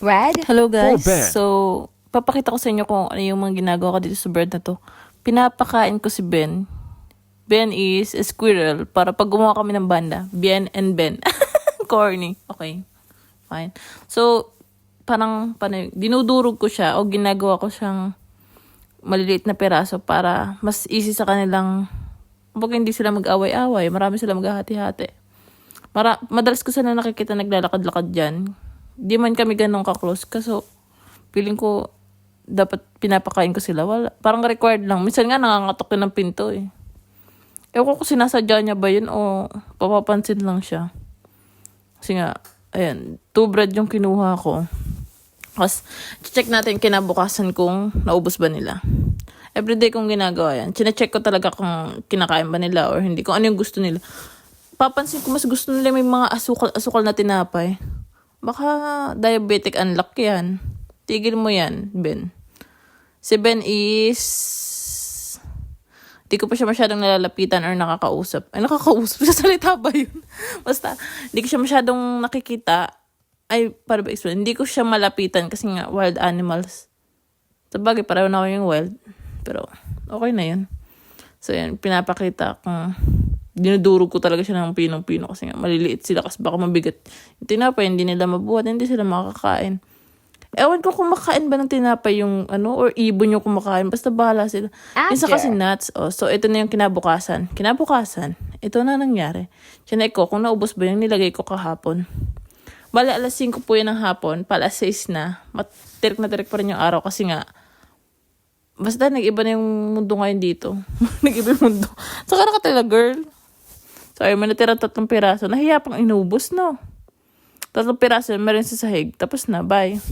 Red? Hello guys, Ben. so papakita ko sa inyo kung ano yung mga ginagawa ko dito sa bird na to. Pinapakain ko si Ben. Ben is a squirrel para pag gumawa kami ng banda. Bien and Ben. Corny. Okay, fine. So, parang dinudurog ko siya o ginagawa ko siyang maliliit na peraso para mas easy sa kanilang, kapag hindi sila mag-away-away, marami sila maghahati-hati. Madalas ko sila nakikita naglalakad-lakad dyan. Di man kami ganun ka-close. Kaso, feeling ko, dapat pinapakain ko sila. Wala. Parang required lang. Minsan nga, nangangatok yun ng pinto eh. Ewan ko kung sinasadya niya ba yun o papapansin lang siya. Kasi nga, ayan, 2 bread yung kinuha ko. Tapos, check natin kinabukasan kung naubos ba nila. Everyday kong ginagawa yan. Chine-check ko talaga kung kinakain ba nila or hindi. Kung ano yung gusto nila. Papansin ko mas gusto nila may mga asukal na tinapay. Baka diabetic unlock yan. Tigil mo yan, Ben. Si Ben is... Di ko pa siya masyadong nalalapitan or nakakausap. Ay, nakakausap? Sa salita ba yun? Basta, di ko siya masyadong nakikita. Ay, para ba explain? Hindi ko siya malapitan kasi nga wild animals. Sabagay, pareho na ako yung wild. Pero, okay na yun. So, yan, pinapakita kung dinudurog ko talaga siya ng pinong-pino kasi nga maliliit sila kasi baka mabigat. Yung tinapay, hindi nila mabuhat, hindi sila makakain. Ewan ko kung makain ba ng tinapay yung or ibon yung kumakain. Basta bahala sila. Isa kasi nuts. Oh, so, ito na yung kinabukasan. Ito na nangyari. Chinek ko kung naubos ba yung nilagay ko kahapon. Bale, alas 5 po yun ng hapon. Alas 6 na. Tirik na tirik pa rin yung araw kasi nga basta nag-iba na yung mundo ngayon dito. Nag-iba yung mundo. Saka nakatala, girl. So, ayun, may natira 3 piraso. Nahiya pang inubos, no? 3 piraso, meron sa sahig. Tapos na, bye.